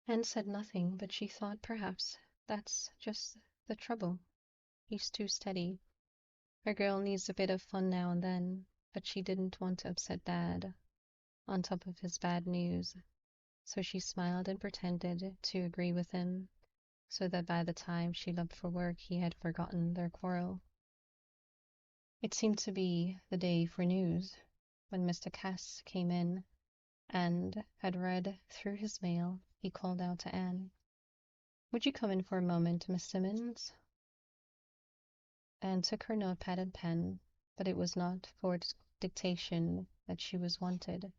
Anne said nothing, but she thought perhaps that's just the trouble. He's too steady. Her girl needs a bit of fun now and then, but she didn't want to upset Dad on top of his bad news, so she smiled and pretended to agree with him, so that by the time she left for work he had forgotten their quarrel. It seemed to be the day for news. When Mr. Cass came in and had read through his mail, he called out to Anne, "Would you come in for a moment, Miss Simmons?" Anne took her notepad and pen, but it was not for dictation that she was wanted.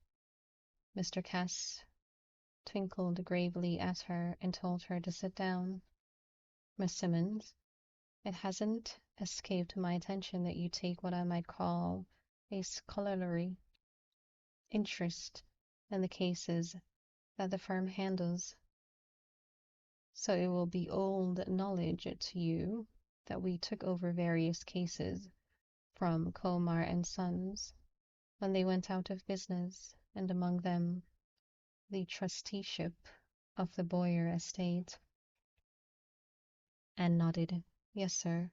Mr. Cass twinkled gravely at her and told her to sit down. "Miss Simmons, it hasn't escaped my attention that you take what I might call a scholarly interest in the cases that the firm handles, so it will be old knowledge to you that we took over various cases from Comar and Sons when they went out of business, and among them the trusteeship of the Boyer estate." Anne nodded. "Yes, sir.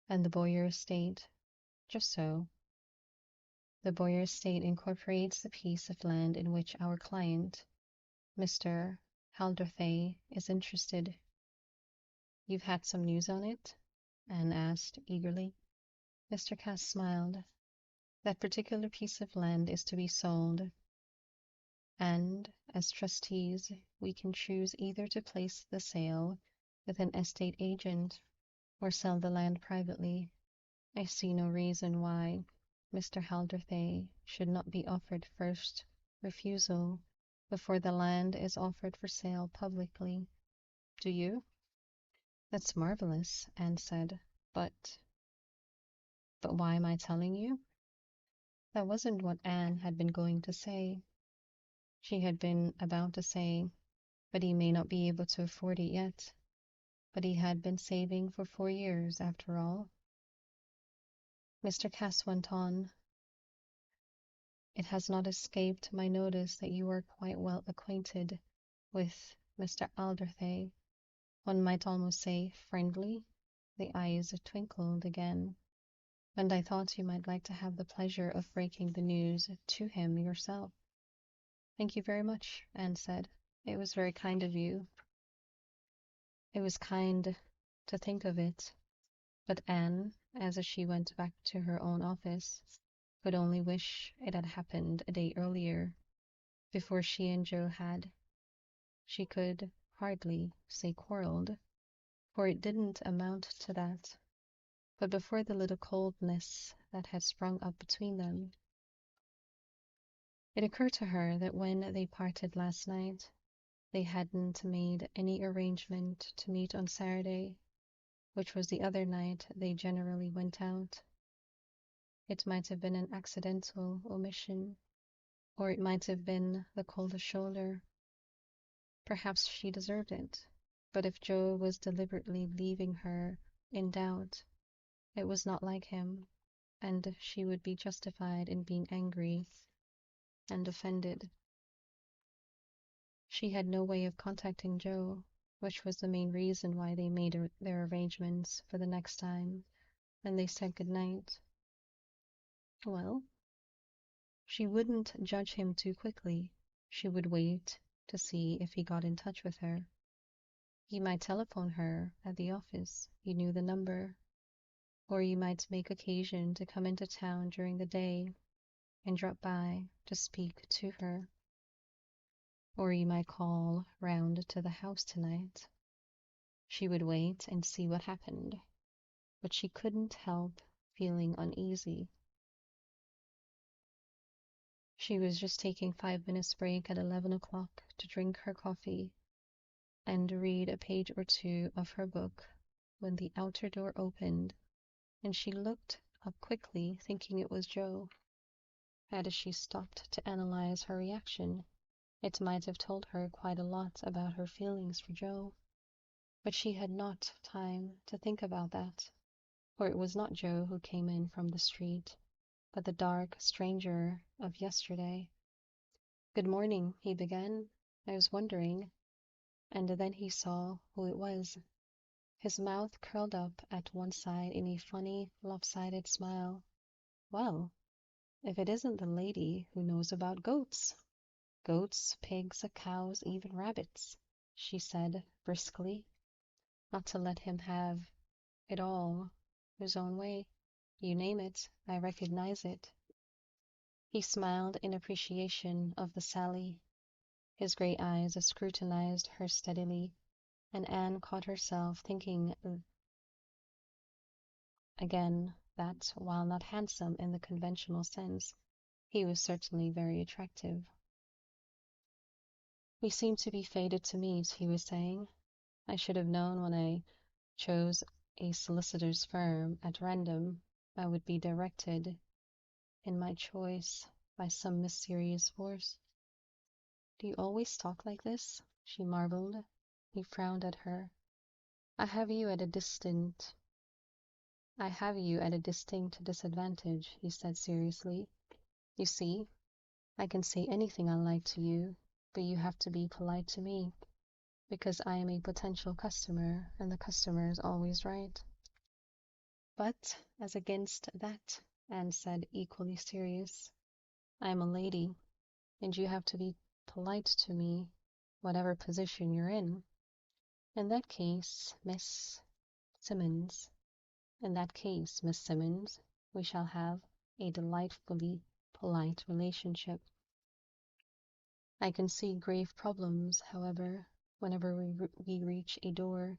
And the Boyer estate." "Just so. The Boyer estate incorporates the piece of land in which our client, Mr. Halderthay, is interested." "You've had some news on it?" Anne asked eagerly. Mr. Cass smiled. "That particular piece of land is to be sold, and as trustees we can choose either to place the sale with an estate agent or sell the land privately. I see no reason why Mr. Halderthay should not be offered first refusal before the land is offered for sale publicly. Do you?" "That's marvelous," Anne said. But why am I telling you?" That wasn't what Anne had been going to say. She had been about to say, "But he may not be able to afford it yet." But he had been saving for 4 years, after all. Mr. Cass went on, "It has not escaped my notice that you are quite well acquainted with Mr. Alderthay. One might almost say friendly." The eyes twinkled again. "And I thought you might like to have the pleasure of breaking the news to him yourself." "Thank you very much," Anne said. "It was very kind of you." It was kind to think of it, but Anne, as she went back to her own office, could only wish it had happened a day earlier, before she and Joe had, she could hardly say quarreled, for it didn't amount to that, but before the little coldness that had sprung up between them. It occurred to her that when they parted last night, they hadn't made any arrangement to meet on Saturday, which was the other night they generally went out. It might have been an accidental omission, or it might have been the cold shoulder. Perhaps she deserved it, but if Joe was deliberately leaving her in doubt, it was not like him, and she would be justified in being angry and offended. She had no way of contacting Joe, which was the main reason why they made their arrangements for the next time, and they said good night. Well, she wouldn't judge him too quickly. She would wait to see if he got in touch with her. He might telephone her at the office, he knew the number, or he might make occasion to come into town during the day and drop by to speak to her, or he might call round to the house tonight. She would wait and see what happened, but she couldn't help feeling uneasy. She was just taking 5 minutes break at 11 o'clock to drink her coffee and read a page or two of her book when the outer door opened, and she looked up quickly, thinking it was Joe. Had she stopped to analyze her reaction, it might have told her quite a lot about her feelings for Joe. But she had not time to think about that, for it was not Joe who came in from the street, but the dark stranger of yesterday. "Good morning," he began. "I was wondering and then he saw who it was. His mouth curled up at one side in a funny, lopsided smile. Well, if it isn't the lady who knows about goats. Goats, pigs, cows, even rabbits, she said briskly, not to let him have it all his own way. You name it, I recognize it. He smiled in appreciation of the sally. His gray eyes scrutinized her steadily, and Anne caught herself thinking again that, while not handsome in the conventional sense, he was certainly very attractive. We seem to be fated to meet, he was saying. I should have known when I chose a solicitor's firm at random I would be directed in my choice by some mysterious force. Do you always talk like this? She marveled. He frowned at her. I have you at a distinct disadvantage, he said seriously. You see, I can say anything I like to you, but you have to be polite to me, because I am a potential customer, and the customer is always right. But as against that, Anne said, equally serious, I am a lady, and you have to be polite to me, whatever position you're in. In that case, Miss Simmons, we shall have a delightfully polite relationship. I can see grave problems, however, whenever we reach a door.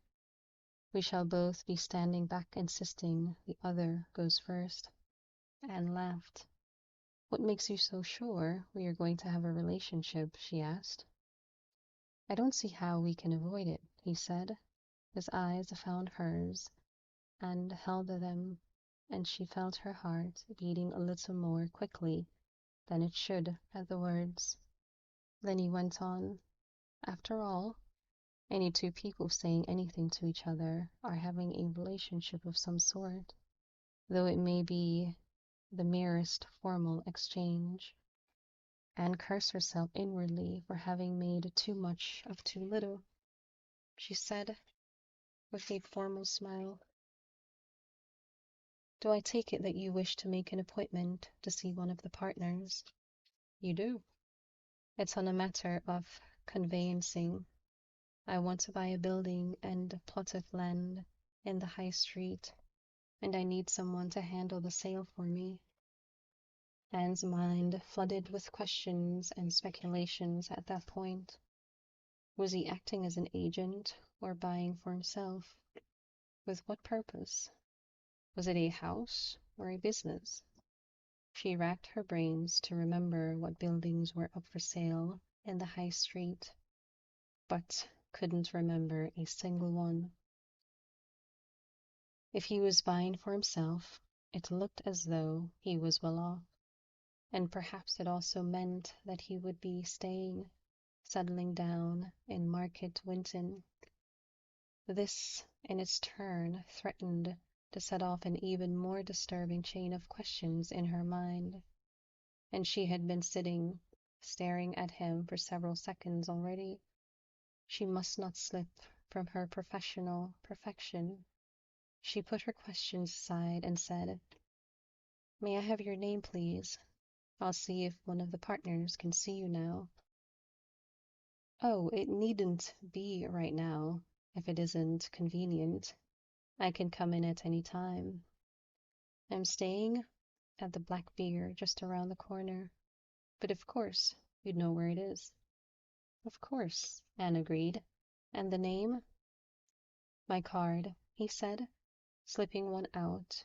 We shall both be standing back insisting the other goes first. Anne laughed. What makes you so sure we are going to have a relationship? She asked. I don't see how we can avoid it, he said. His eyes found hers and held them, and she felt her heart beating a little more quickly than it should at the words. Then he went on, after all, any two people saying anything to each other are having a relationship of some sort, though it may be the merest formal exchange. Anne cursed herself inwardly for having made too much of too little. She said, with a formal smile, Do I take it that you wish to make an appointment to see one of the partners? You do. It's on a matter of conveyancing. I want to buy a building and a plot of land in the high street, and I need someone to handle the sale for me. Anne's mind flooded with questions and speculations at that point. Was he acting as an agent or buying for himself? With what purpose? Was it a house or a business? She racked her brains to remember what buildings were up for sale in the high street, but couldn't remember a single one. If he was buying for himself, it looked as though he was well off, and perhaps it also meant that he would be staying, settling down in Market Winton. This, in its turn, threatened to set off an even more disturbing chain of questions in her mind, and she had been sitting, staring at him for several seconds already. She must not slip from her professional perfection. She put her questions aside and said, May I have your name, please? I'll see if one of the partners can see you now. Oh, it needn't be right now, if it isn't convenient. I can come in at any time. I'm staying at the Black Bear just around the corner, but of course you'd know where it is. Of course, Anne agreed. And the name? My card, he said, slipping one out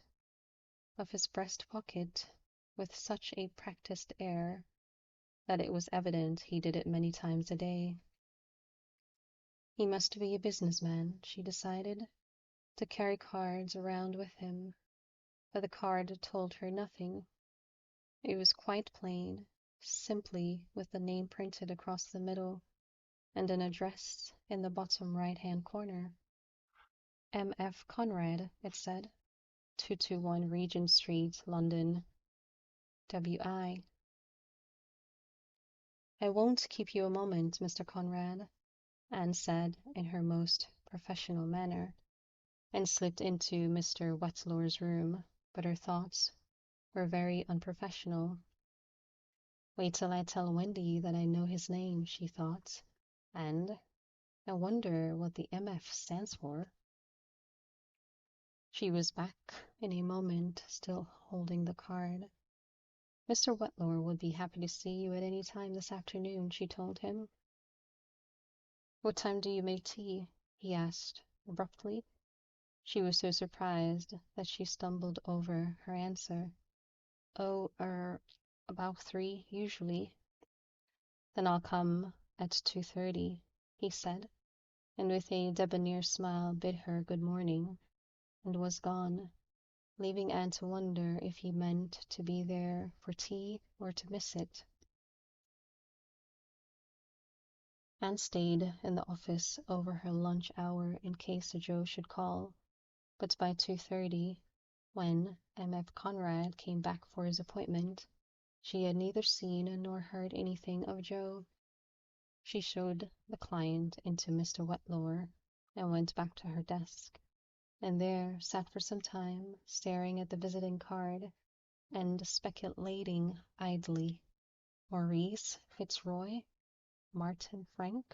of his breast pocket with such a practiced air that it was evident he did it many times a day. He must be a businessman, she decided, to carry cards around with him, but the card told her nothing. It was quite plain, simply with the name printed across the middle and an address in the bottom right-hand corner. M.F. Conrad, it said, 221 Regent Street, London, W.I. I won't keep you a moment, Mr. Conrad. Anne said in her most professional manner, and slipped into Mr. Wetlow's room, but her thoughts were very unprofessional. Wait till I tell Wendy that I know his name, she thought, and I wonder what the MF stands for. She was back in a moment, still holding the card. Mr. Wetlow would be happy to see you at any time this afternoon, she told him. What time do you make tea? He asked abruptly. She was so surprised that she stumbled over her answer. Oh, about 3, usually. Then I'll come at 2:30, he said, and with a debonair smile bid her good morning, and was gone, leaving Anne to wonder if he meant to be there for tea or to miss it. Anne stayed in the office over her lunch hour in case Joe should call, but by 2:30, when M.F. Conrad came back for his appointment, she had neither seen nor heard anything of Joe. She showed the client into Mr. Wetlow and went back to her desk, and there sat for some time, staring at the visiting card and speculating idly. Maurice Fitzroy? Martin Frank?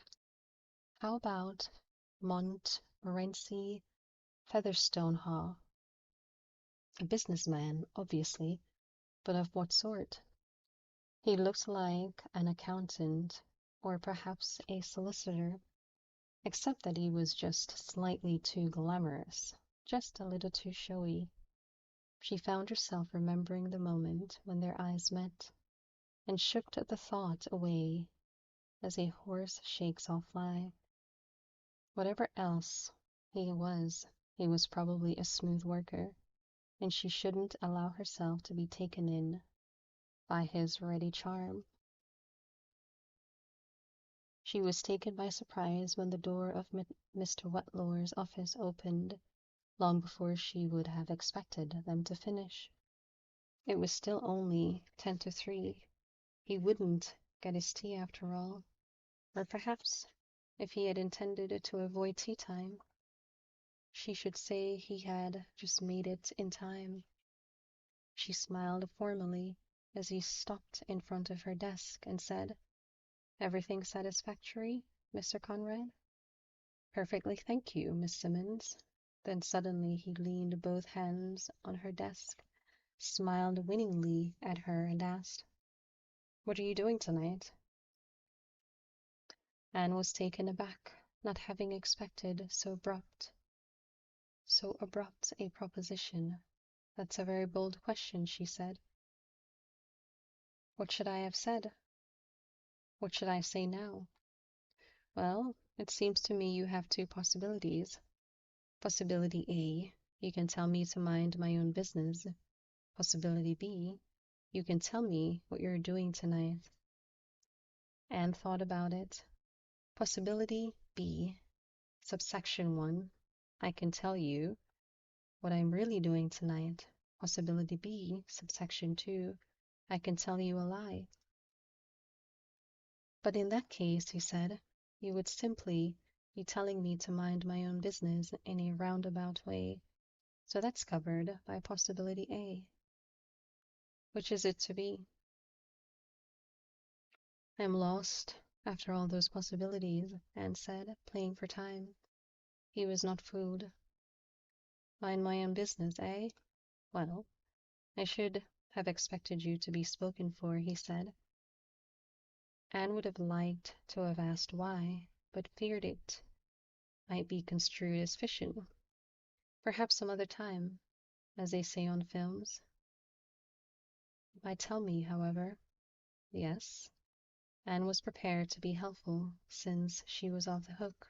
How about Montmorency Featherstone? A businessman, obviously, but of what sort? He looked like an accountant, or perhaps a solicitor, except that he was just slightly too glamorous, just a little too showy. She found herself remembering the moment when their eyes met, and shook the thought away as a horse shakes off fly. Whatever else he was probably a smooth worker, and she shouldn't allow herself to be taken in by his ready charm. She was taken by surprise when the door of Mr. Wetlow's office opened, long before she would have expected them to finish. It was still only 10 to 3. He wouldn't get his tea after all. Or perhaps, if he had intended to avoid tea time, she should say he had just made it in time. She smiled formally as he stopped in front of her desk and said, Everything satisfactory, Mr. Conrad? Perfectly, thank you, Miss Simmons. Then suddenly he leaned both hands on her desk, smiled winningly at her, and asked, What are you doing tonight? Anne was taken aback, not having expected so abrupt a proposition. That's a very bold question, she said. What should I have said? What should I say now? Well, it seems to me you have 2 possibilities. Possibility A, you can tell me to mind my own business. Possibility B, you can tell me what you're doing tonight. Anne thought about it. Possibility B, subsection 1, I can tell you what I'm really doing tonight. Possibility B, subsection 2, I can tell you a lie. But in that case, he said, you would simply be telling me to mind my own business in a roundabout way. So that's covered by possibility A. Which is it to be? I'm lost after all those possibilities, Anne said, playing for time. He was not fooled. Mind my own business, eh? Well, I should have expected you to be spoken for, he said. Anne would have liked to have asked why, but feared it might be construed as fission. Perhaps some other time, as they say on films. You might tell me, however. Yes. Anne was prepared to be helpful, since she was off the hook.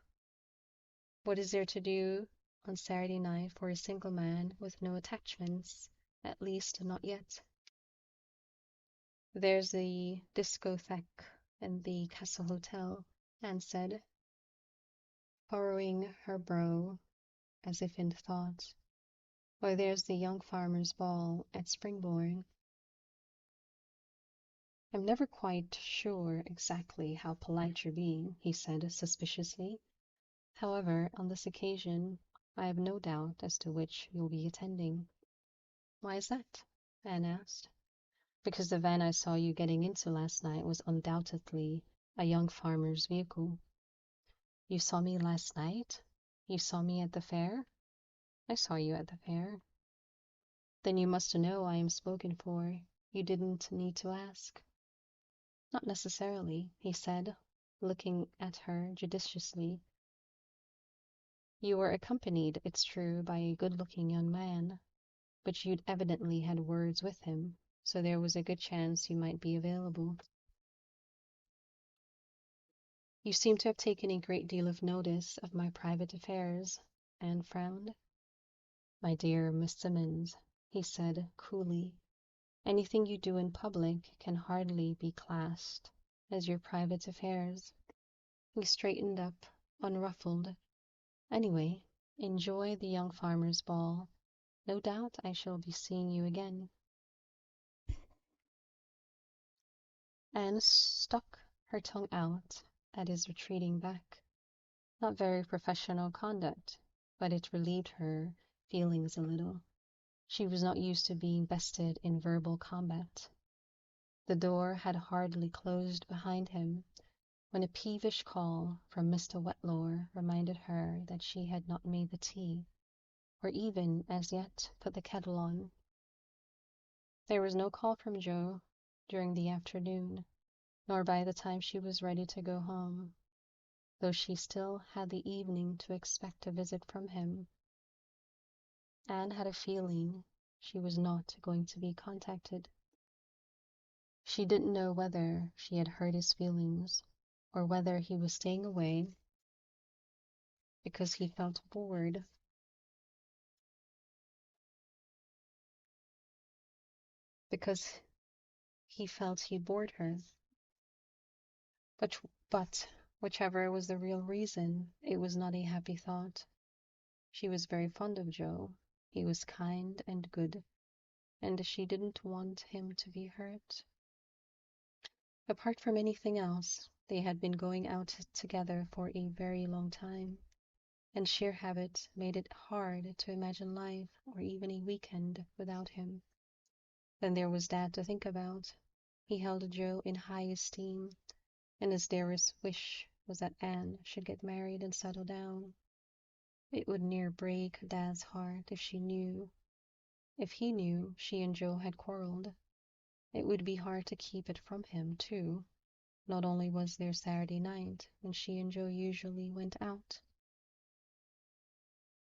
What is there to do on Saturday night for a single man with no attachments, at least not yet? There's the discotheque and the Castle Hotel, Anne said, furrowing her brow as if in thought. Or there's the Young Farmer's Ball at Springbourne. I'm never quite sure exactly how polite you're being, he said suspiciously. However, on this occasion, I have no doubt as to which you'll be attending. Why is that? Anne asked. Because the van I saw you getting into last night was undoubtedly a young farmer's vehicle. You saw me last night? You saw me at the fair? I saw you at the fair. Then you must know I am spoken for. You didn't need to ask. Not necessarily, he said, looking at her judiciously. You were accompanied, it's true, by a good-looking young man, but you'd evidently had words with him, so there was a good chance you might be available. You seem to have taken a great deal of notice of my private affairs, Anne frowned. My dear Miss Simmons, he said coolly, anything you do in public can hardly be classed as your private affairs. He straightened up, unruffled. Anyway, enjoy the young farmer's ball. No doubt I shall be seeing you again. Anne stuck her tongue out at his retreating back. Not very professional conduct, but it relieved her feelings a little. She was not used to being bested in verbal combat. The door had hardly closed behind him when a peevish call from Mr. Wetmore reminded her that she had not made the tea, or even, as yet, put the kettle on. There was no call from Joe during the afternoon, nor by the time she was ready to go home, though she still had the evening to expect a visit from him. Anne had a feeling she was not going to be contacted. She didn't know whether she had hurt his feelings, or whether he was staying away because he felt bored. Because he felt he bored her. But whichever was the real reason, it was not a happy thought. She was very fond of Joe. He was kind and good, and she didn't want him to be hurt. Apart from anything else, they had been going out together for a very long time, and sheer habit made it hard to imagine life or even a weekend without him. Then there was Dad to think about. He held Joe in high esteem, and his dearest wish was that Anne should get married and settle down. It would near break Dad's heart if he knew she and Joe had quarreled. It would be hard to keep it from him, too. Not only was there Saturday night, when she and Joe usually went out,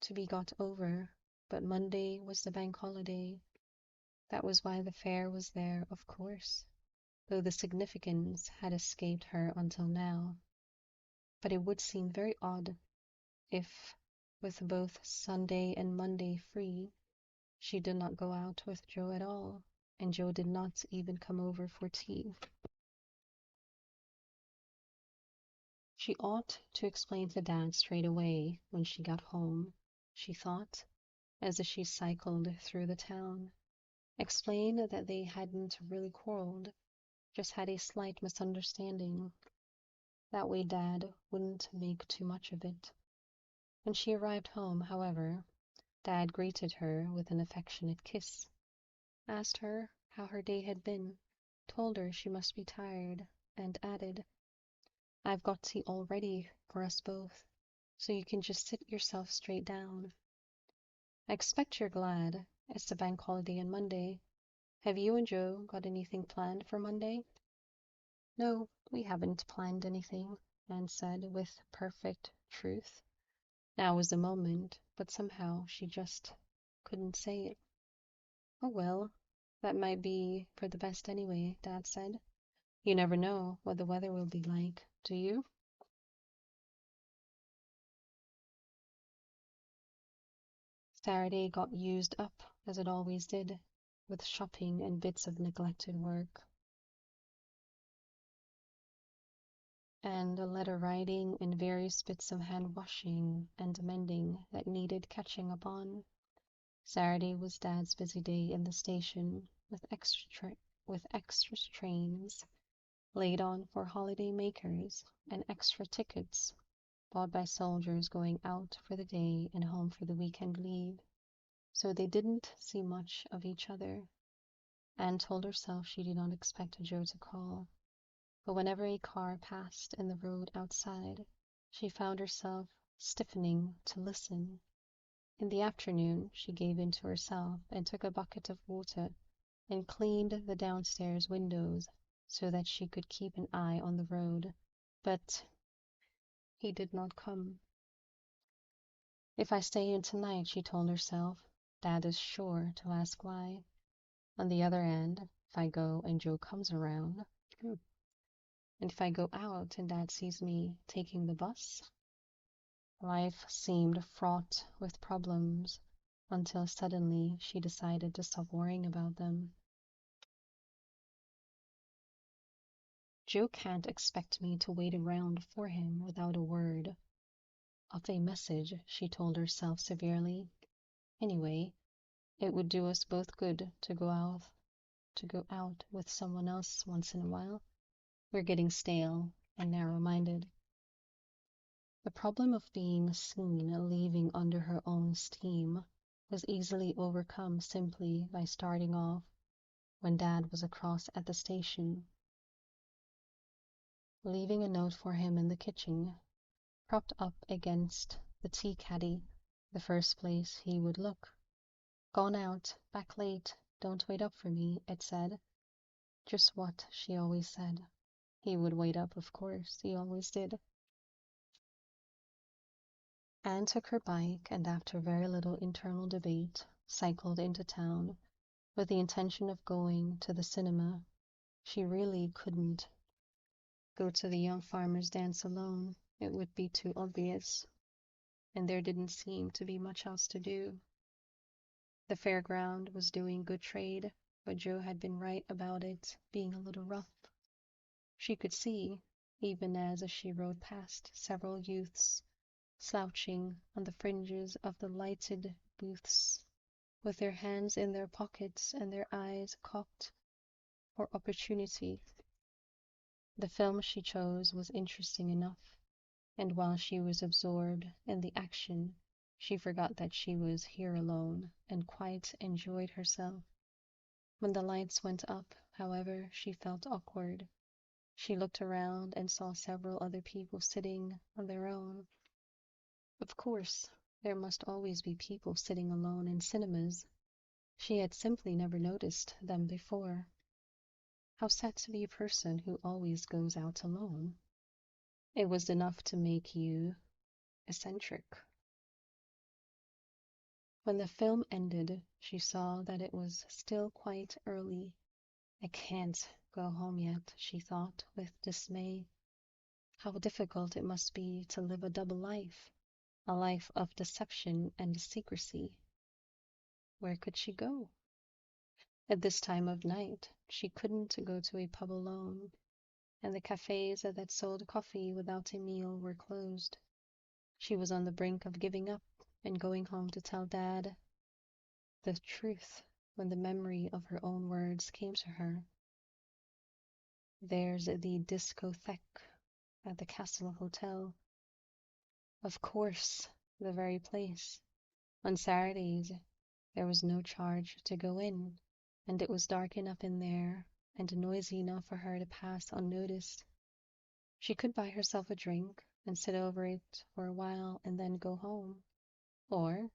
to be got over, but Monday was the bank holiday. That was why the fair was there, of course, though the significance had escaped her until now. But it would seem very odd if, with both Sunday and Monday free, she did not go out with Joe at all, and Joe did not even come over for tea. She ought to explain to Dad straight away when she got home, she thought, as she cycled through the town. Explain that they hadn't really quarreled, just had a slight misunderstanding. That way Dad wouldn't make too much of it. When she arrived home, however, Dad greeted her with an affectionate kiss, asked her how her day had been, told her she must be tired, and added, I've got tea all ready for us both, so you can just sit yourself straight down. I expect you're glad. It's the bank holiday on Monday. Have you and Joe got anything planned for Monday? No, we haven't planned anything, Anne said with perfect truth. Now was the moment, but somehow she just couldn't say it. Oh well, that might be for the best anyway, Dad said. You never know what the weather will be like, do you? Saturday got used up, as it always did, with shopping and bits of neglected work, and letter writing and various bits of hand washing and mending that needed catching up on. Saturday was Dad's busy day in the station, with with extra trains laid on for holiday makers and extra tickets bought by soldiers going out for the day and home for the weekend leave, so they didn't see much of each other. Anne told herself she did not expect Joe to call, but whenever a car passed in the road outside, she found herself stiffening to listen. In the afternoon, she gave in to herself and took a bucket of water and cleaned the downstairs windows so that she could keep an eye on the road. But he did not come. If I stay in tonight, she told herself, Dad is sure to ask why. On the other hand, if I go and Joe comes around, and if I go out and Dad sees me taking the bus, life seemed fraught with problems until suddenly she decided to stop worrying about them. Joe can't expect me to wait around for him without a word of a message, she told herself severely. Anyway, it would do us both good to go out with someone else once in a while. We're getting stale and narrow-minded. The problem of being seen leaving under her own steam was easily overcome simply by starting off when Dad was across at the station, leaving a note for him in the kitchen, propped up against the tea caddy, the first place he would look. Gone out, back late, don't wait up for me, it said. Just what she always said. He would wait up, of course, he always did. Anne took her bike and after very little internal debate, cycled into town with the intention of going to the cinema. She really couldn't go to the young farmer's dance alone. It would be too obvious, and there didn't seem to be much else to do. The fairground was doing good trade, but Joe had been right about it being a little rough. She could see, even as she rode past, several youths slouching on the fringes of the lighted booths, with their hands in their pockets and their eyes cocked for opportunity. The film she chose was interesting enough, and while she was absorbed in the action, she forgot that she was here alone and quite enjoyed herself. When the lights went up, however, she felt awkward. She looked around and saw several other people sitting on their own. Of course, there must always be people sitting alone in cinemas. She had simply never noticed them before. How sad to be a person who always goes out alone. It was enough to make you eccentric. When the film ended, she saw that it was still quite early. I can't go home yet, she thought with dismay. How difficult it must be to live a double life, a life of deception and secrecy. Where could she go? At this time of night, she couldn't go to a pub alone, and the cafes that sold coffee without a meal were closed. She was on the brink of giving up and going home to tell Dad the truth when the memory of her own words came to her. There's the discotheque at the Castle Hotel. Of course, the very place. On Saturdays, there was no charge to go in, and it was dark enough in there and noisy enough for her to pass unnoticed. She could buy herself a drink and sit over it for a while and then go home. Or,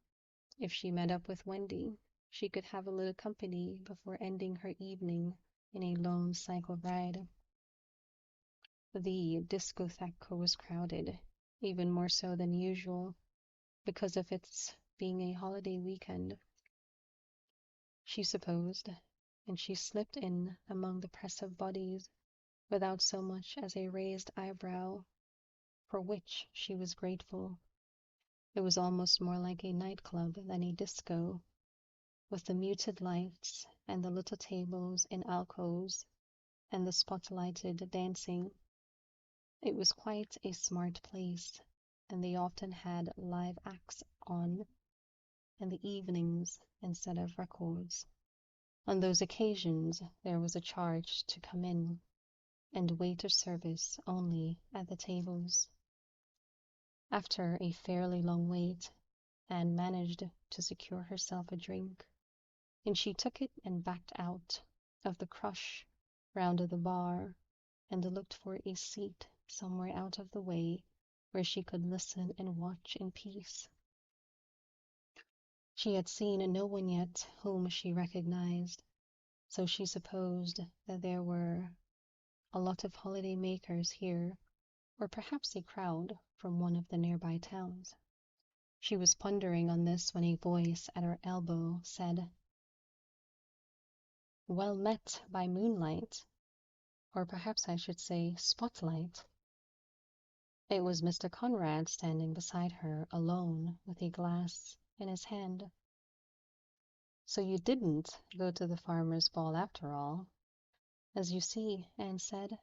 if she met up with Wendy, she could have a little company before ending her evening in a lone cycle ride. The discotheque was crowded, even more so than usual, because of its being a holiday weekend, she supposed, and she slipped in among the press of bodies without so much as a raised eyebrow, for which she was grateful. It was almost more like a nightclub than a disco, with the muted lights and the little tables in alcoves and the spotlighted dancing. It was quite a smart place, and they often had live acts on in the evenings instead of records. On those occasions there was a charge to come in, and waiter service only at the tables. After a fairly long wait, Anne managed to secure herself a drink, and she took it and backed out of the crush round the bar and looked for a seat somewhere out of the way where she could listen and watch in peace. She had seen no one yet whom she recognized, so she supposed that there were a lot of holiday makers here, or perhaps a crowd from one of the nearby towns. She was pondering on this when a voice at her elbow said, "Well met by moonlight, or perhaps I should say spotlight." It was Mr. Conrad standing beside her alone with a glass in his hand. "So you didn't go to the farmer's ball after all, as you see," Anne said,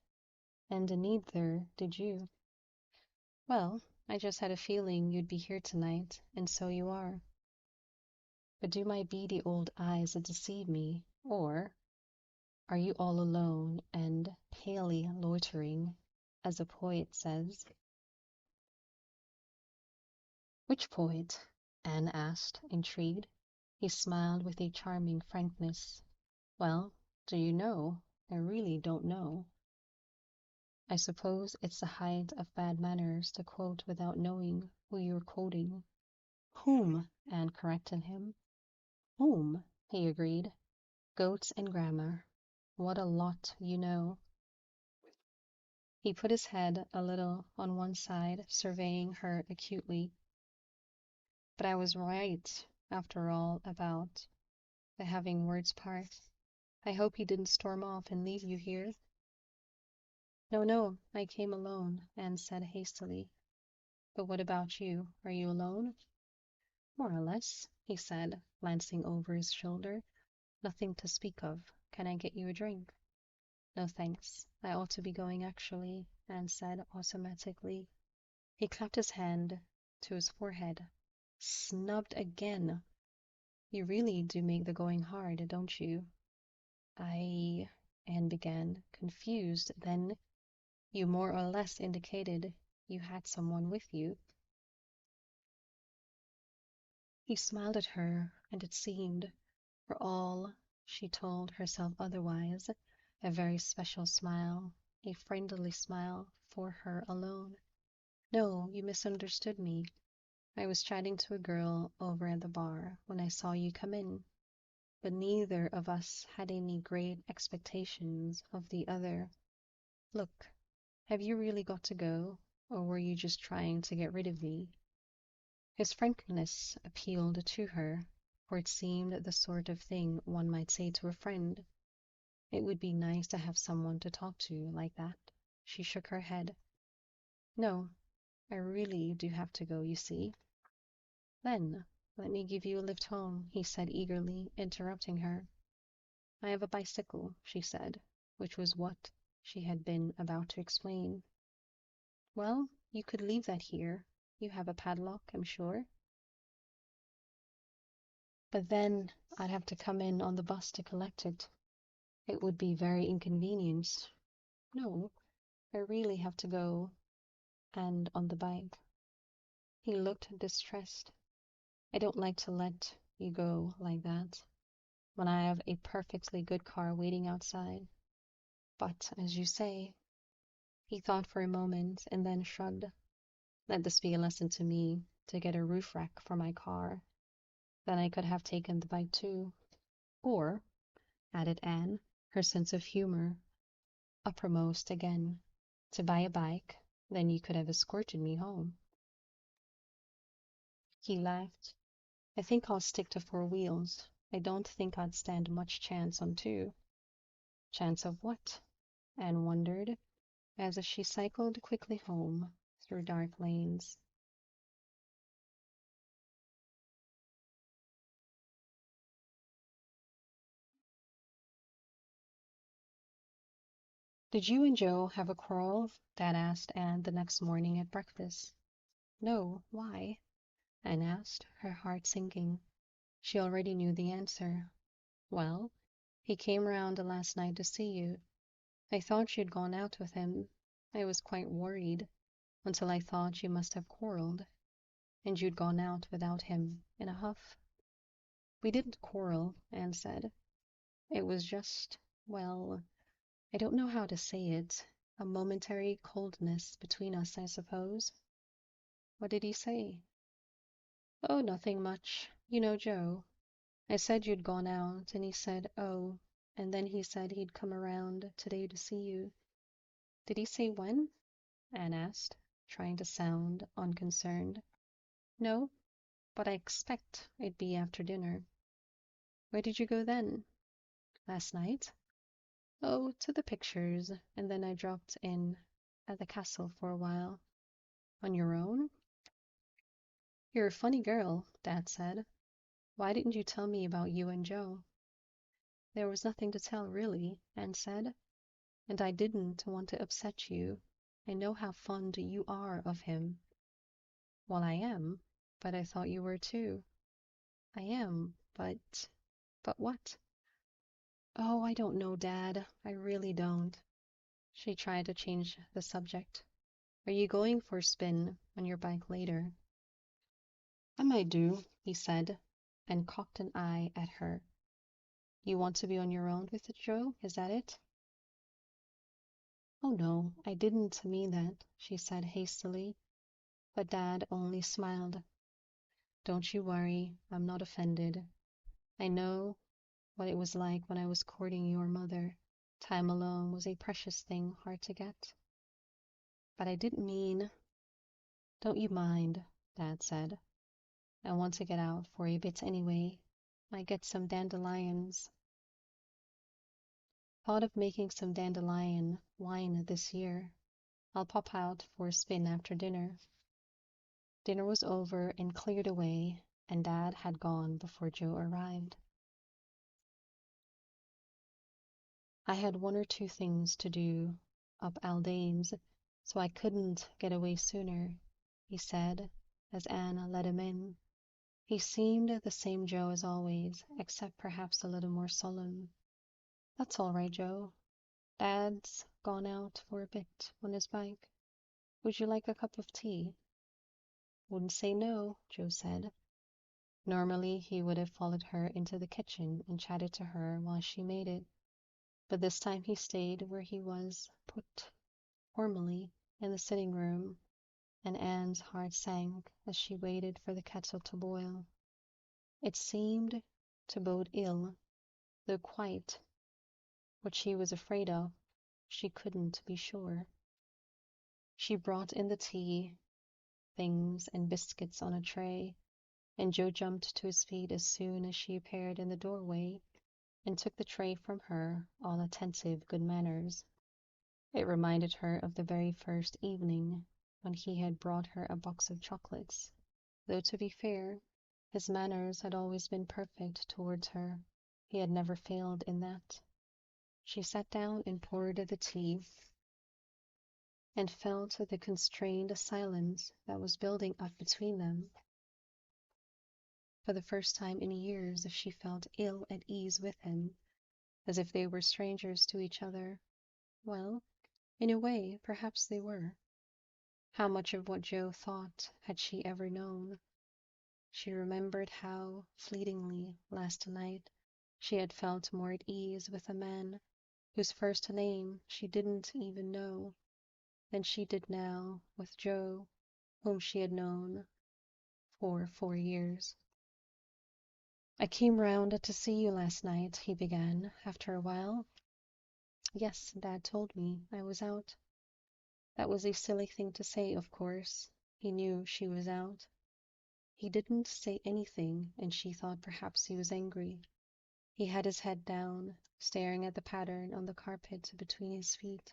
"and neither did you." "Well, I just had a feeling you'd be here tonight, and so you are. But do my beady old eyes deceive me, or are you all alone and palely loitering, as the poet says?" "Which poet?" Anne asked, intrigued. He smiled with a charming frankness. "Well, do you know? I really don't know." "I suppose it's the height of bad manners to quote without knowing who you're quoting." "Whom?" Anne corrected him. "Whom?" he agreed. "Goats and grammar. What a lot you know." He put his head a little on one side, surveying her acutely. "But I was right, after all, about the having words part. I hope he didn't storm off and leave you here." "No, no, I came alone," Anne said hastily. "But what about you? Are you alone?" "More or less," he said, glancing over his shoulder. "Nothing to speak of. Can I get you a drink?" "No, thanks. I ought to be going, actually," Anne said automatically. He clapped his hand to his forehead. "Snubbed again. You really do make the going hard, don't you?" Anne began, confused. Then, "You more or less indicated you had someone with you." He smiled at her, and it seemed, for all she told herself otherwise, a very special smile, a friendly smile for her alone. "No, you misunderstood me. I was chatting to a girl over at the bar when I saw you come in, but neither of us had any great expectations of the other. Look, have you really got to go, or were you just trying to get rid of me?" His frankness appealed to her, for it seemed the sort of thing one might say to a friend. It would be nice to have someone to talk to like that. She shook her head. "No, I really do have to go, you see." "Then let me give you a lift home," he said eagerly, interrupting her. "I have a bicycle," she said, which was what she had been about to explain. "Well, you could leave that here. You have a padlock, I'm sure." "But then I'd have to come in on the bus to collect it. It would be very inconvenient." "No, I really have to go, and on the bike." He looked distressed. "I don't like to let you go like that, when I have a perfectly good car waiting outside. But, as you say—" He thought for a moment and then shrugged. "Let this be a lesson to me to get a roof rack for my car. Then I could have taken the bike too. Or," added Anne, her sense of humor uppermost again, "to buy a bike, then you could have escorted me home." He laughed. "I think I'll stick to four wheels. I don't think I'd stand much chance on two." "Chance of what?" Anne wondered, as she cycled quickly home through dark lanes. "Did you and Joe have a quarrel?" Dad asked Anne the next morning at breakfast. "No, why?" Anne asked, her heart sinking. She already knew the answer. "Well, He came round last night to see you. I thought you'd gone out with him. I was quite worried, until I thought you must have quarreled, and you'd gone out without him in a huff. We didn't quarrel, Anne said. It was just, well, I don't know how to say it, a momentary coldness between us, I suppose. What did he say? Oh, nothing much. You know Joe. I said you'd gone out, and he said, oh, and then he said he'd come around today to see you. Did he say when? Anne asked, trying to sound unconcerned. No, but I expect it'd be after dinner. Where did you go then? Last night? Oh, to the pictures, and then I dropped in at the castle for a while. On your own? You're a funny girl, Dad said. Why didn't you tell me about you and Joe? There was nothing to tell, really, Anne said, and I didn't want to upset you. I know how fond you are of him. Well, I am, but I thought you were too. I am, but what? Oh, I don't know, Dad. I really don't. She tried to change the subject. Are you going for a spin on your bike later? I might do, he said, and cocked an eye at her. You want to be on your own with Joe, is that it? Oh no, I didn't mean that, she said hastily, but Dad only smiled. Don't you worry, I'm not offended. I know what it was like when I was courting your mother. Time alone was a precious thing, hard to get. But I didn't mean. Don't you mind, Dad said. I want to get out for a bit anyway. Might get some dandelions. Thought of making some dandelion wine this year. I'll pop out for a spin after dinner. Dinner was over and cleared away, and Dad had gone before Joe arrived. I had one or two things to do up Aldane's, so I couldn't get away sooner, he said, as Anne let him in. He seemed the same Joe as always, except perhaps a little more solemn. That's all right, Joe. Dad's gone out for a bit on his bike. Would you like a cup of tea? Wouldn't say no, Joe said. Normally he would have followed her into the kitchen and chatted to her while she made it, but this time he stayed where he was put formally in the sitting room, and Anne's heart sank as she waited for the kettle to boil. It seemed to bode ill, though quite what she was afraid of, she couldn't be sure. She brought in the tea, things, and biscuits on a tray, and Joe jumped to his feet as soon as she appeared in the doorway and took the tray from her, all attentive good manners. It reminded her of the very first evening when he had brought her a box of chocolates, though to be fair, his manners had always been perfect towards her. He had never failed in that. She sat down and poured the tea, and felt the constrained silence that was building up between them. For the first time in years she felt ill at ease with him, as if they were strangers to each other. Well, in a way, perhaps they were. How much of what Joe thought had she ever known? She remembered how, fleetingly, last night, she had felt more at ease with a man whose first name she didn't even know than she did now with Joe, whom she had known for 4 years. I came round to see you last night, he began, after a while. Yes, Dad told me I was out. That was a silly thing to say, of course. He knew she was out. He didn't say anything, and she thought perhaps he was angry. He had his head down, staring at the pattern on the carpet between his feet.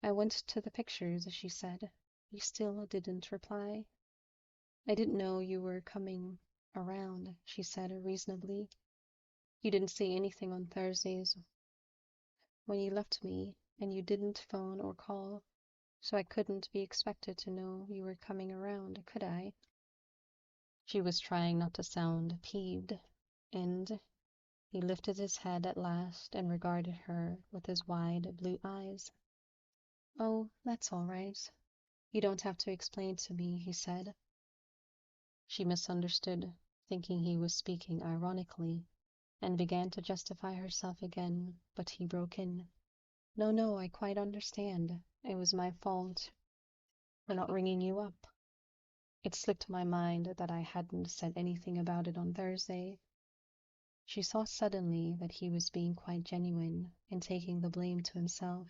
I went to the pictures, she said. He still didn't reply. I didn't know you were coming around, she said reasonably. You didn't say anything on Thursdays when you left me, and you didn't phone or call, so I couldn't be expected to know you were coming around, could I? She was trying not to sound peeved, and He lifted his head at last and regarded her with his wide blue eyes. "Oh, that's all right. You don't have to explain to me," he said. She misunderstood, thinking he was speaking ironically, and began to justify herself again, but he broke in. "No, no, I quite understand. It was my fault for not ringing you up. It slipped my mind that I hadn't said anything about it on Thursday." She saw suddenly that he was being quite genuine in taking the blame to himself.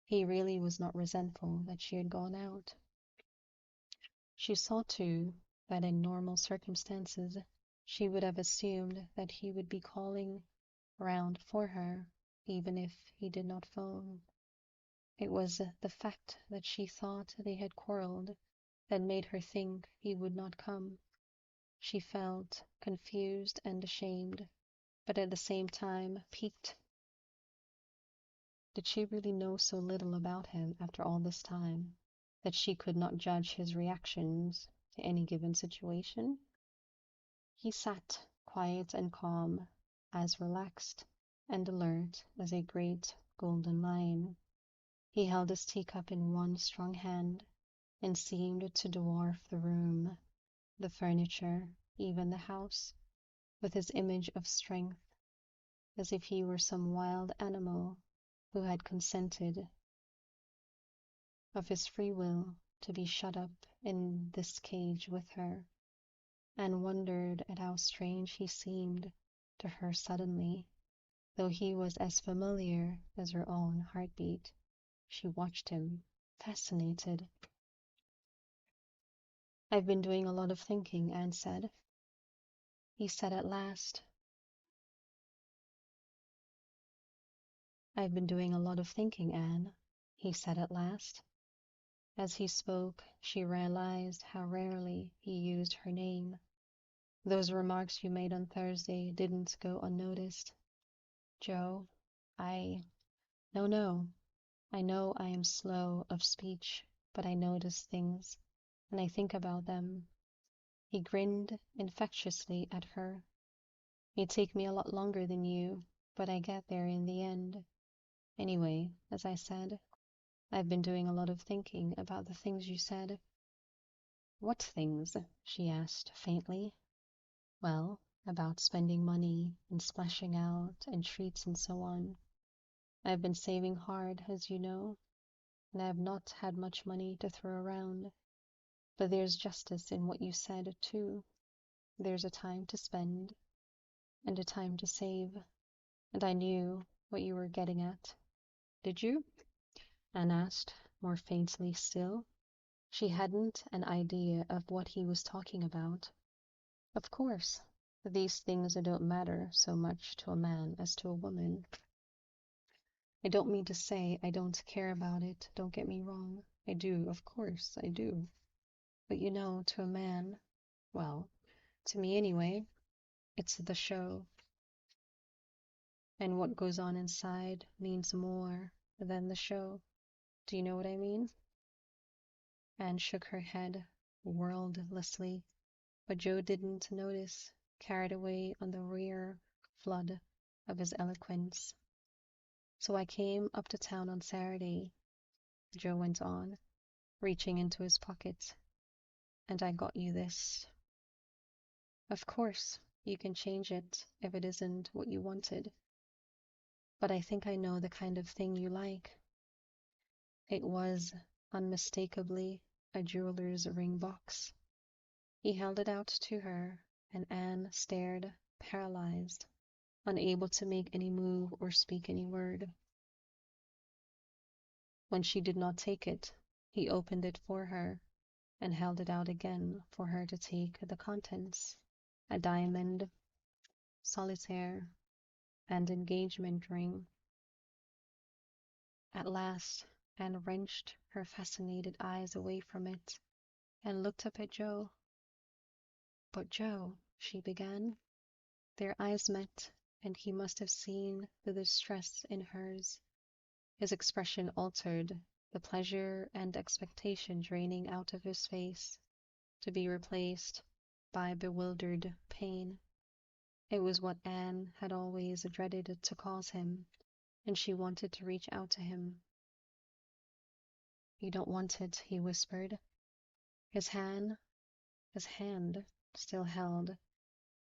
He really was not resentful that she had gone out. She saw, too, that in normal circumstances she would have assumed that he would be calling round for her, even if he did not phone. It was the fact that she thought they had quarreled that made her think he would not come. She felt confused and ashamed, but at the same time piqued. Did she really know so little about him after all this time that she could not judge his reactions to any given situation? He sat quiet and calm, as relaxed and alert as a great golden lion. He held his teacup in one strong hand and seemed to dwarf the room, the furniture, even the house, with his image of strength, as if he were some wild animal who had consented of his free will to be shut up in this cage with her, and wondered at how strange he seemed to her suddenly, though he was as familiar as her own heartbeat. She watched him, fascinated. "I've been doing a lot of thinking," Anne said. He said at last. "I've been doing a lot of thinking, Anne," he said at last. As he spoke, she realized how rarely he used her name. "Those remarks you made on Thursday didn't go unnoticed. Joe, no, no. I know I am slow of speech, but I notice things, and I think about them." He grinned infectiously at her. "May take me a lot longer than you, but I get there in the end. Anyway, as I said, I've been doing a lot of thinking about the things you said." "What things?" she asked faintly. "Well, about spending money and splashing out and treats and so on. I've been saving hard, as you know, and I have not had much money to throw around. But there's justice in what you said, too. There's a time to spend and a time to save, and I knew what you were getting at." "Did you?" Anne asked, more faintly still. She hadn't an idea of what he was talking about. "Of course. These things don't matter so much to a man as to a woman. I don't mean to say I don't care about it, don't get me wrong. I do, of course, I do. But you know, to a man, well, to me anyway, it's the show. And what goes on inside means more than the show. Do you know what I mean?" Anne shook her head wordlessly, but Joe didn't notice, carried away on the rear flood of his eloquence. "So I came up to town on Saturday," Joe went on, reaching into his pocket, "and I got you this. Of course, you can change it if it isn't what you wanted, but I think I know the kind of thing you like." It was unmistakably a jeweler's ring box. He held it out to her, and Anne stared, paralyzed, unable to make any move or speak any word. When she did not take it, he opened it for her and held it out again for her to take the contents, a diamond, solitaire, and engagement ring. At last, Anne wrenched her fascinated eyes away from it and looked up at Joe. "But Joe," she began. Their eyes met, and he must have seen the distress in hers. His expression altered, the pleasure and expectation draining out of his face, to be replaced by bewildered pain. It was what Anne had always dreaded to cause him, and she wanted to reach out to him. "You don't want it," he whispered. His hand still held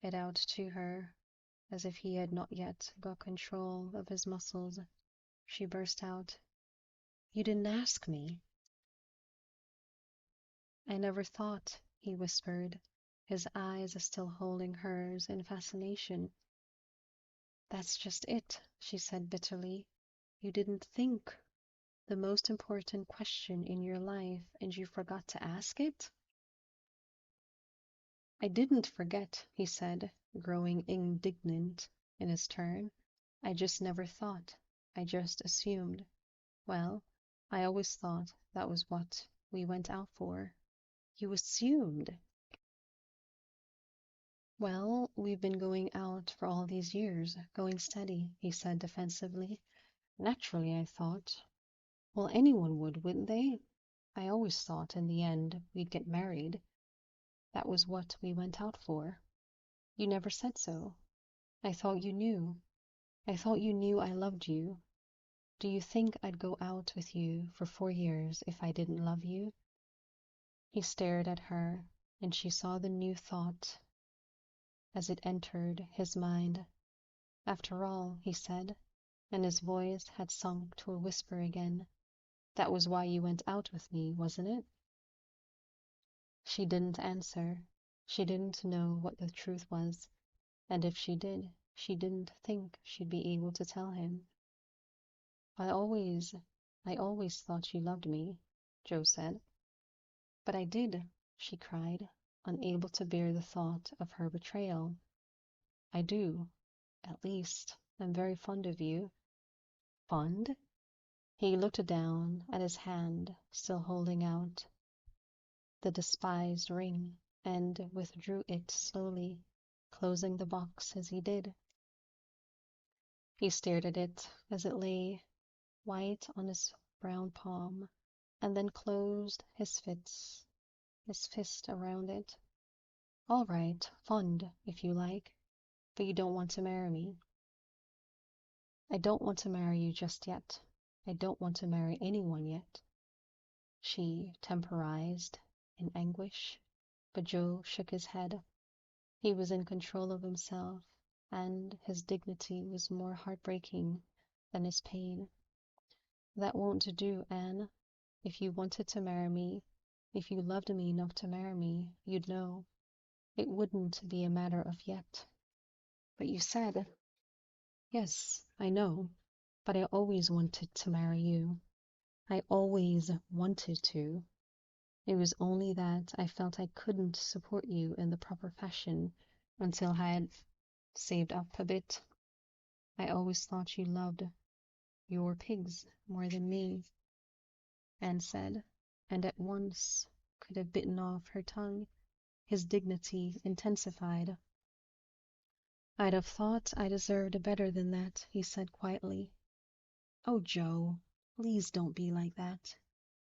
it out to her, as if he had not yet got control of his muscles. She burst out, "You didn't ask me." "I never thought," he whispered, his eyes still holding hers in fascination. "That's just it," she said bitterly. "You didn't think. The most important question in your life, and you forgot to ask it?" "I didn't forget," he said, growing indignant in his turn. "I just never thought. I just assumed. Well, I always thought that was what we went out for." "You assumed?" "Well, we've been going out for all these years, going steady," he said defensively. "Naturally, I thought. Well, anyone would, wouldn't they? I always thought in the end we'd get married. That was what we went out for. You never said so. I thought you knew. I thought you knew I loved you. Do you think I'd go out with you for 4 years if I didn't love you?" He stared at her, and she saw the new thought as it entered his mind. "After all," he said, and his voice had sunk to a whisper again, "that was why you went out with me, wasn't it?" She didn't answer. She didn't know what the truth was, and if she did, she didn't think she'd be able to tell him. I always thought you loved me," Joe said. "But I did," she cried, unable to bear the thought of her betrayal. "I do. At least, I'm very fond of you." "Fond?" He looked down at his hand, still holding out the despised ring, and withdrew it slowly, closing the box as he did. He stared at it as it lay white on his brown palm, and then closed his fist around it. "All right, fond, if you like, but you don't want to marry me." "I don't want to marry you just yet. I don't want to marry anyone yet," she temporized in anguish, but Joe shook his head. He was in control of himself, and his dignity was more heartbreaking than his pain. "That won't do, Anne. If you wanted to marry me, if you loved me enough to marry me, you'd know. It wouldn't be a matter of yet." "But you said—" "Yes, I know, but I always wanted to marry you. I always wanted to. It was only that I felt I couldn't support you in the proper fashion until I had saved up a bit. I always thought you loved your pigs more than me," Anne said, and at once could have bitten off her tongue. His dignity intensified. "I'd have thought I deserved better than that," he said quietly. "Oh, Joe, please don't be like that.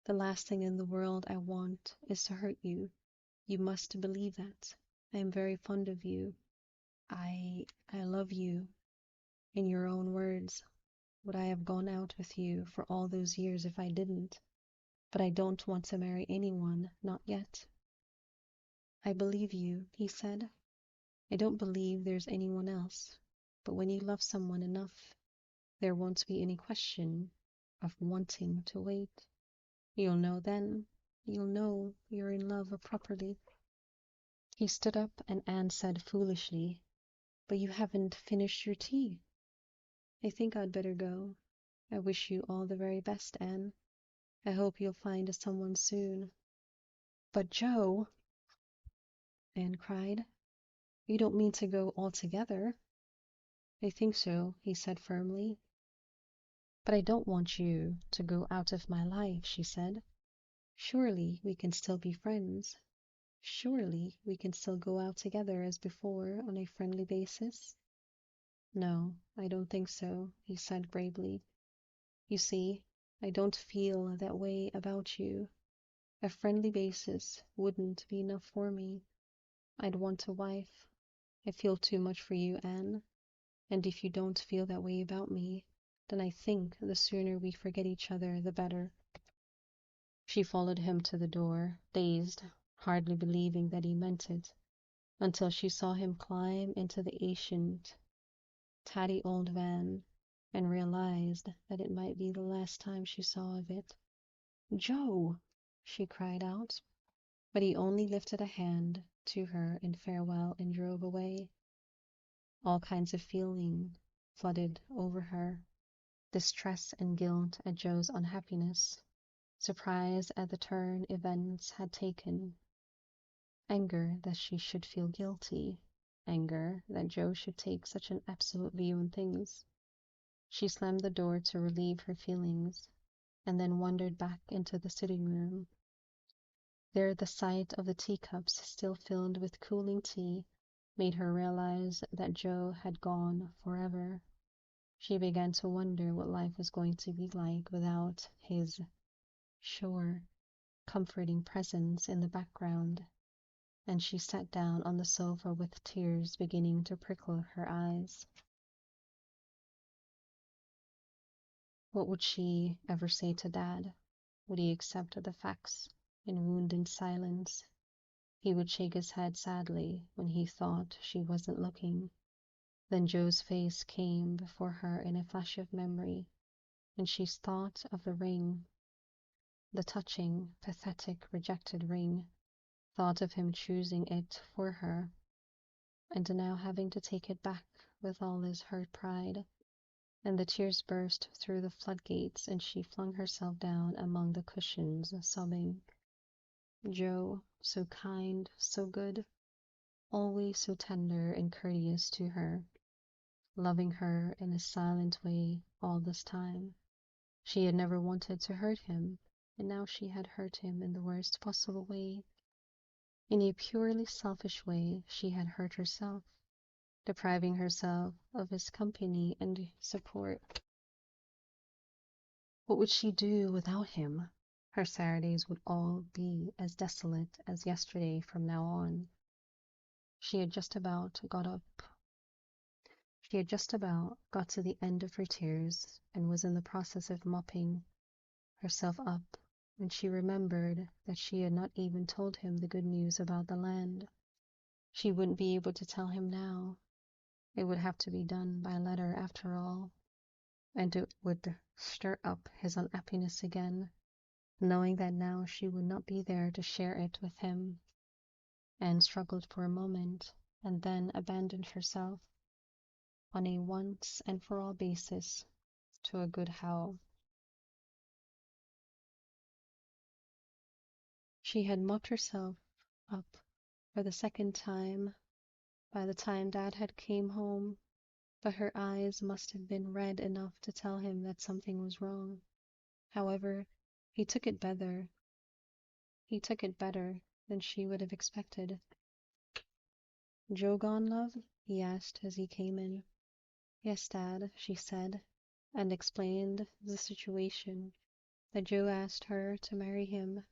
The last thing in the world I want is to hurt you. You must believe that. I am very fond of you. I love you. In your own words, would I have gone out with you for all those years if I didn't? But I don't want to marry anyone, not yet." "I believe you," he said. "I don't believe there's anyone else. But when you love someone enough, there won't be any question of wanting to wait. You'll know then. You'll know you're in love properly." He stood up, and Anne said foolishly, "But you haven't finished your tea." "I think I'd better go. I wish you all the very best, Anne. I hope you'll find someone soon." "But Joe," Anne cried, "you don't mean to go altogether?" "I think so," he said firmly. "But I don't want you to go out of my life," she said. "Surely we can still be friends. Surely we can still go out together as before on a friendly basis." "No, I don't think so," he said bravely. "You see, I don't feel that way about you. A friendly basis wouldn't be enough for me. I'd want a wife. I feel too much for you, Anne, and if you don't feel that way about me, then I think the sooner we forget each other, the better." She followed him to the door, dazed, hardly believing that he meant it, until she saw him climb into the ancient, tatty old van and realized that it might be the last time she saw of it. "Joe!" she cried out, but he only lifted a hand to her in farewell and drove away. All kinds of feeling flooded over her: distress and guilt at Joe's unhappiness, surprise at the turn events had taken, anger that she should feel guilty, anger that Joe should take such an absolute view on things. She slammed the door to relieve her feelings, and then wandered back into the sitting room. There the sight of the teacups still filled with cooling tea made her realize that Joe had gone forever. She began to wonder what life was going to be like without his sure, comforting presence in the background, and she sat down on the sofa with tears beginning to prickle her eyes. What would she ever say to Dad? Would he accept the facts and wound in silence? He would shake his head sadly when he thought she wasn't looking. Then Joe's face came before her in a flash of memory, and she thought of the ring, the touching, pathetic, rejected ring, thought of him choosing it for her, and now having to take it back with all his hurt pride. And the tears burst through the floodgates, and she flung herself down among the cushions, sobbing. Joe, so kind, so good, always so tender and courteous to her, loving her in a silent way all this time. She had never wanted to hurt him, and now she had hurt him in the worst possible way. In a purely selfish way, she had hurt herself, depriving herself of his company and support. What would she do without him? Her Saturdays would all be as desolate as yesterday from now on. She had just about got up. She had just about got to the end of her tears and was in the process of mopping herself up when she remembered that she had not even told him the good news about the land. She wouldn't be able to tell him now. It would have to be done by letter after all, and it would stir up his unhappiness again, knowing that now she would not be there to share it with him. Anne struggled for a moment, and then abandoned herself, on a once and for all basis, to a good howl. She had mopped herself up for the second time by the time Dad had came home, but her eyes must have been red enough to tell him that something was wrong. However, he took it better than she would have expected. "Joe gone, love?" he asked as he came in. "Yes, Dad," she said, and explained the situation, that Joe asked her to marry him,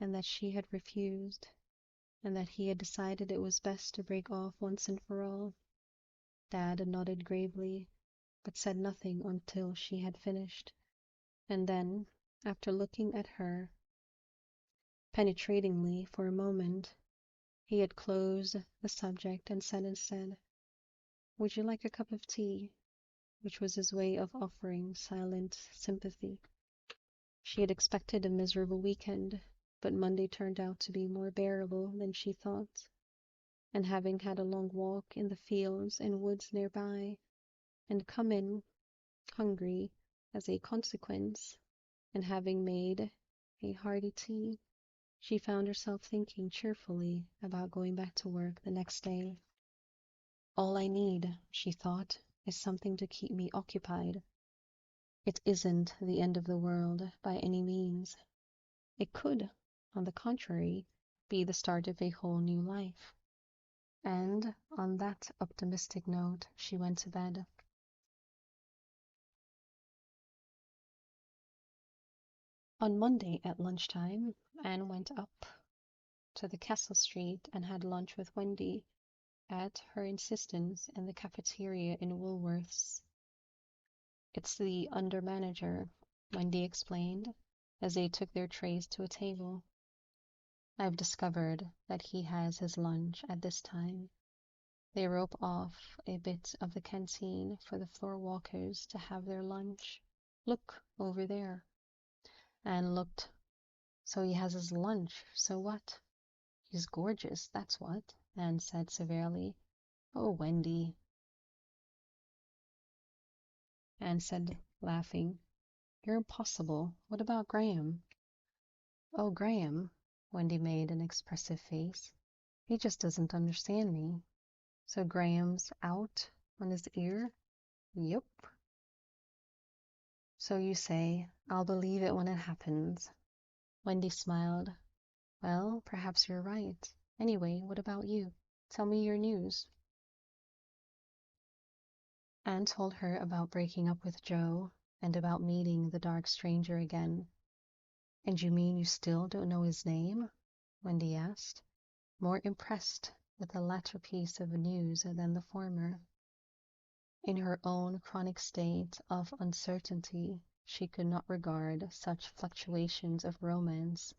and that she had refused, and that he had decided it was best to break off once and for all. Dad nodded gravely, but said nothing until she had finished, and then, after looking at her penetratingly for a moment, he had closed the subject and said instead, "Would you like a cup of tea?" which was his way of offering silent sympathy. She had expected a miserable weekend, but Monday turned out to be more bearable than she thought, and having had a long walk in the fields and woods nearby, and come in hungry as a consequence, and having made a hearty tea, she found herself thinking cheerfully about going back to work the next day. "All I need," she thought, "is something to keep me occupied. It isn't the end of the world by any means. It could, on the contrary, be the start of a whole new life." And on that optimistic note, she went to bed. On Monday at lunchtime, Anne went up to the Castle Street and had lunch with Wendy, at her insistence in the cafeteria in Woolworth's. It's the under-manager, Wendy explained, as they took their trays to a table. I've discovered that he has his lunch at this time. They rope off a bit of the canteen for the floor walkers to have their lunch. Look, over there. Anne looked. So he has his lunch, so what? He's gorgeous, that's what, Anne said severely. Oh, Wendy, Anne said, laughing. You're impossible. What about Graham? Oh, Graham, Wendy made an expressive face. He just doesn't understand me. So Graham's out on his ear? Yep. So you say, I'll believe it when it happens. Wendy smiled. Well, perhaps you're right. Anyway, what about you? Tell me your news. Anne told her about breaking up with Joe and about meeting the dark stranger again. And you mean you still don't know his name? Wendy asked, more impressed with the latter piece of news than the former. In her own chronic state of uncertainty, she could not regard such fluctuations of romance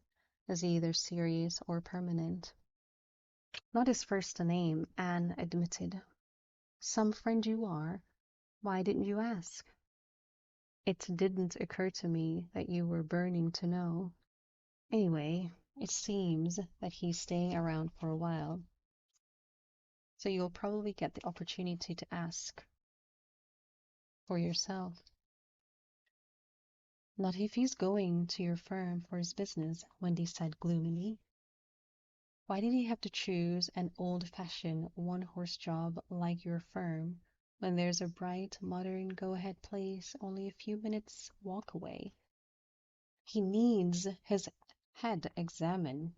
as either serious or permanent. Not his first name, Anne admitted. Some friend you are. Why didn't you ask? It didn't occur to me that you were burning to know. Anyway, it seems that he's staying around for a while, so you'll probably get the opportunity to ask for yourself. Not if he's going to your firm for his business, Wendy said gloomily. Why did he have to choose an old-fashioned one-horse job like your firm when there's a bright, modern go-ahead place only a few minutes' walk away? He needs his head examined.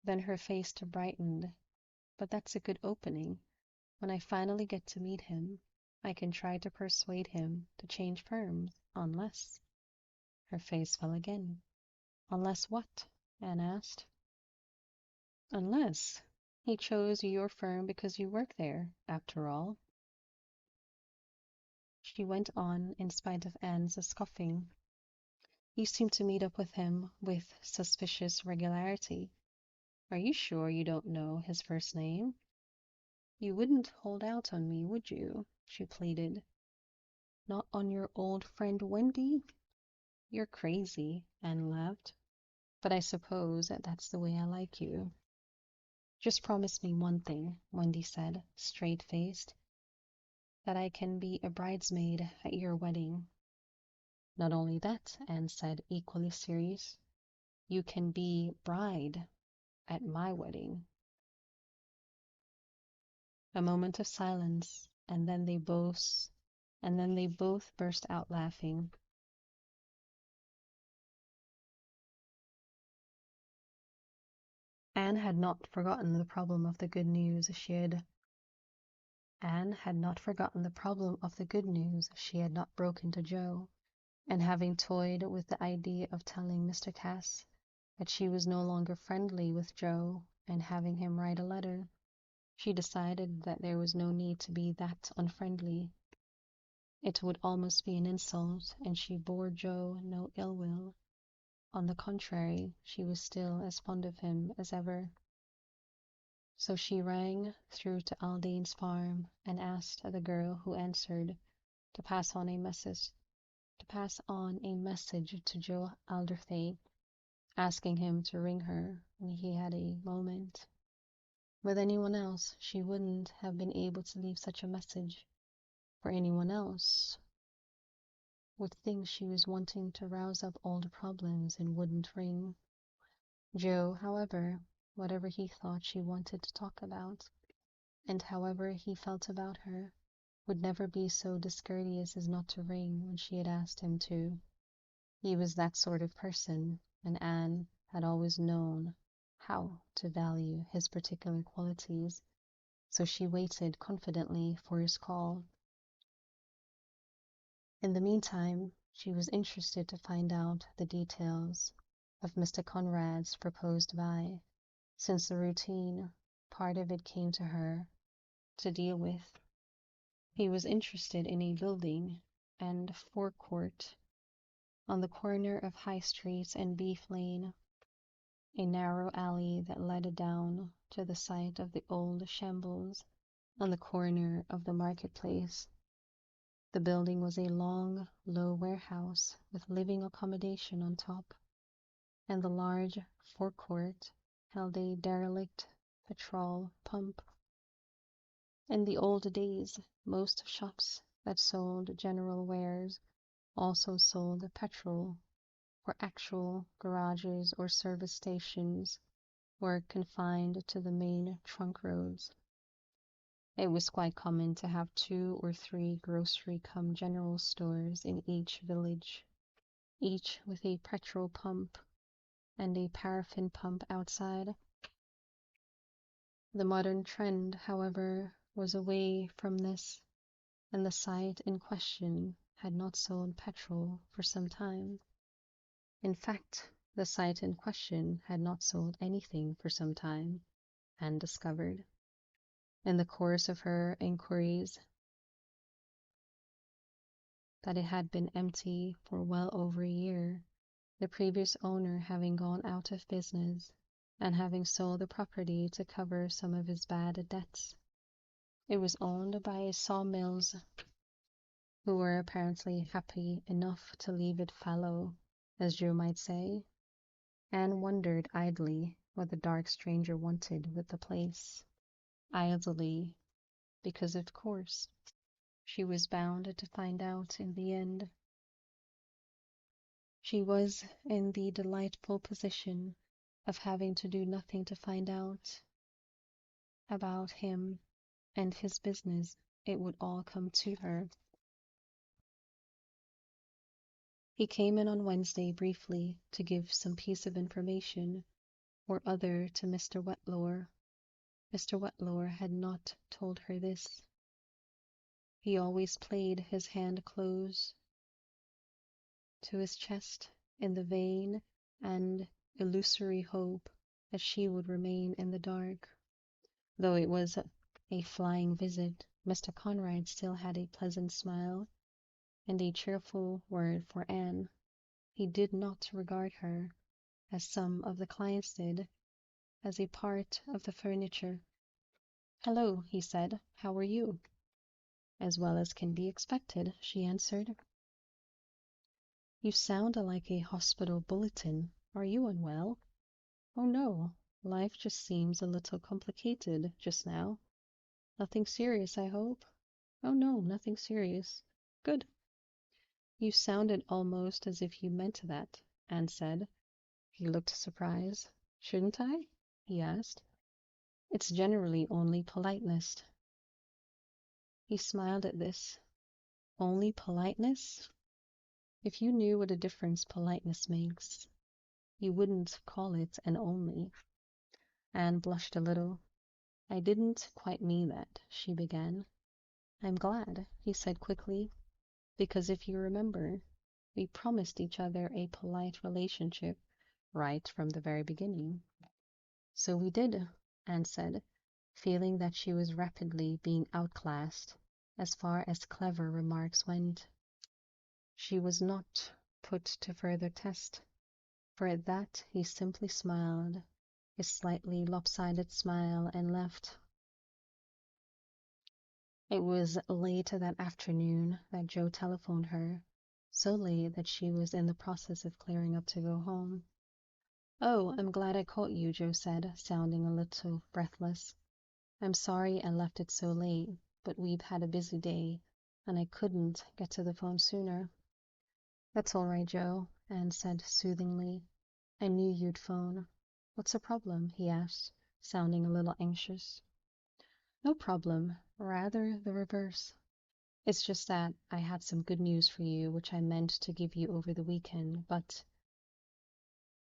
Then her face brightened. But that's a good opening. When I finally get to meet him, I can try to persuade him to change firms, unless... Her face fell again. Unless what? Anne asked. Unless he chose your firm because you work there, after all. She went on in spite of Anne's scoffing. You seem to meet up with him with suspicious regularity. Are you sure you don't know his first name? You wouldn't hold out on me, would you? She pleaded. Not on your old friend Wendy? You're crazy, Anne laughed. But I suppose that's the way I like you. Just promise me one thing, Wendy said, straight-faced, that I can be a bridesmaid at your wedding. Not only that, Anne said, equally serious, you can be bride at my wedding. A moment of silence, and then they both burst out laughing. Anne had not forgotten the problem of the good news she had not broken to Joe, and having toyed with the idea of telling Mr. Cass that she was no longer friendly with Joe and having him write a letter, she decided that there was no need to be that unfriendly. It would almost be an insult, and she bore Joe no ill will. On the contrary, she was still as fond of him as ever. So she rang through to Aldane's farm and asked the girl who answered to pass on a message to Joe Alderthay, asking him to ring her when he had a moment. With anyone else, she wouldn't have been able to leave such a message. For anyone else would think she was wanting to rouse up old problems and wouldn't ring. Joe, however, whatever he thought she wanted to talk about, and however he felt about her, would never be so discourteous as not to ring when she had asked him to. He was that sort of person, and Anne had always known how to value his particular qualities, so she waited confidently for his call. In the meantime, she was interested to find out the details of Mr. Conrad's proposed buy, since the routine part of it came to her to deal with. He was interested in a building and forecourt on the corner of High Street and Beef Lane, a narrow alley that led down to the site of the old shambles on the corner of the marketplace. The building was a long, low warehouse with living accommodation on top, and the large forecourt held a derelict petrol pump. In the old days, most shops that sold general wares also sold petrol, for actual garages or service stations were confined to the main trunk roads. It was quite common to have 2 or 3 grocery-cum-general stores in each village, each with a petrol pump and a paraffin pump outside. The modern trend, however, was away from this, and the site in question had not sold petrol for some time. In fact, the site in question had not sold anything for some time, Anne discovered. In the course of her inquiries, that it had been empty for well over a year, the previous owner having gone out of business and having sold the property to cover some of his bad debts. It was owned by sawmills, who were apparently happy enough to leave it fallow, as Joe might say. Anne wondered idly what the dark stranger wanted with the place. Idly, because of course she was bound to find out in the end. She was in the delightful position of having to do nothing to find out about him and his business. It would all come to her. He came in on Wednesday briefly to give some piece of information or other to Mr. Whitelaw. Mr. Whitelaw had not told her this. He always played his hand close to his chest in the vain and illusory hope that she would remain in the dark. Though it was a flying visit, Mr. Conrad still had a pleasant smile and a cheerful word for Anne. He did not regard her, as some of the clients did, as a part of the furniture. "Hello," he said. "How are you?" "As well as can be expected," she answered. "You sound like a hospital bulletin. Are you unwell?" "Oh, no. Life just seems a little complicated just now." "Nothing serious, I hope?" "Oh, no, nothing serious." "Good." "You sounded almost as if you meant that," Anne said. He looked surprised. "Shouldn't I?" he asked. "It's generally only politeness." He smiled at this. "Only politeness? If you knew what a difference politeness makes, you wouldn't call it an only." Anne blushed a little. "I didn't quite mean that," she began. "I'm glad," he said quickly, "because if you remember, we promised each other a polite relationship right from the very beginning." "So we did," Anne said, feeling that she was rapidly being outclassed as far as clever remarks went. She was not put to further test, for at that he simply smiled, his slightly lopsided smile, and left. It was late that afternoon that Joe telephoned her, so late that she was in the process of clearing up to go home. "Oh, I'm glad I caught you," Joe said, sounding a little breathless. "I'm sorry I left it so late, but we've had a busy day, and I couldn't get to the phone sooner." "That's all right, Joe," Anne said soothingly. "I knew you'd phone." "What's the problem?" he asked, sounding a little anxious. "No problem, rather the reverse. It's just that I had some good news for you which I meant to give you over the weekend, but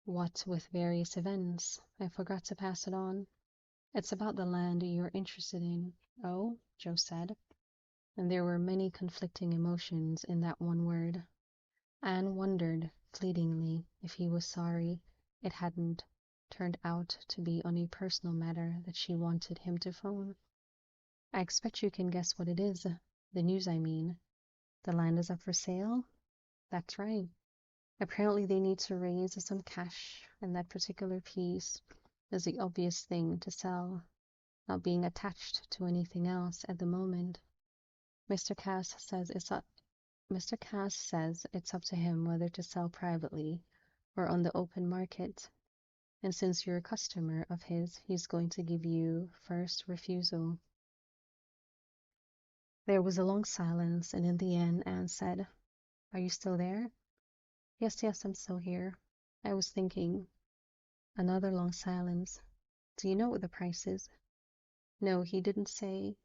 what with various events, I forgot to pass it on. It's about the land you're interested in." "Oh?" Joe said, and there were many conflicting emotions in that one word. Anne wondered fleetingly if he was sorry it hadn't turned out to be on a personal matter that she wanted him to phone. I expect you can guess what it is. The news, I mean. The land is up for sale? That's right. Apparently they need to raise some cash, and that particular piece is the obvious thing to sell, not being attached to anything else at the moment. Mr. Cass says it's up to him whether to sell privately or on the open market, and since you're a customer of his, he's going to give you first refusal. There was a long silence, and in the end Anne said, "Are you still there?" Yes, I'm still here. I was thinking." Another long silence. "Do you know what the price is?" "No, he didn't say."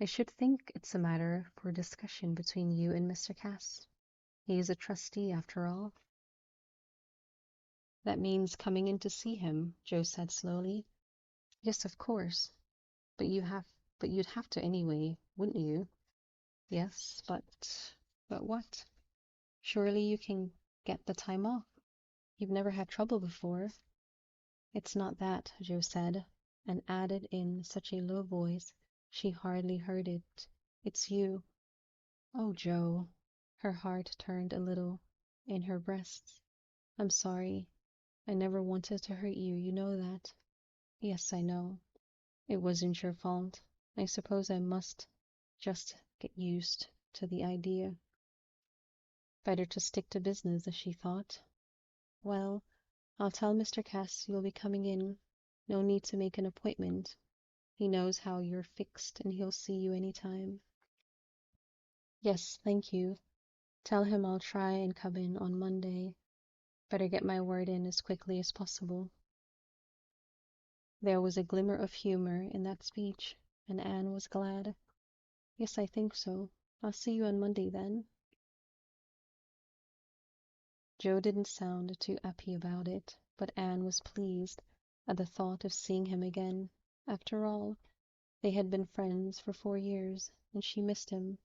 "I should think it's a matter for discussion between you and Mr. Cass. He is a trustee, after all." "That means coming in to see him," Joe said slowly. "Yes, of course. But you'd have to anyway, wouldn't you?" "Yes, but what?" "Surely you can get the time off. You've never had trouble before." "It's not that," Joe said, and added in such a low voice she hardly heard it. "It's you." "Oh, Joe." Her heart turned a little in her breast. "I'm sorry. I never wanted to hurt you, you know that." "Yes, I know. It wasn't your fault. I suppose I must just get used to the idea." Better to stick to business, she thought. "Well, I'll tell Mr. Cass you'll be coming in. No need to make an appointment. He knows how you're fixed and he'll see you any time." "Yes, thank you. Tell him I'll try and come in on Monday. Better get my word in as quickly as possible." There was a glimmer of humor in that speech, and Anne was glad. "Yes, I think so. I'll see you on Monday then." Joe didn't sound too happy about it, but Anne was pleased at the thought of seeing him again. After all, they had been friends for 4 years, and she missed him.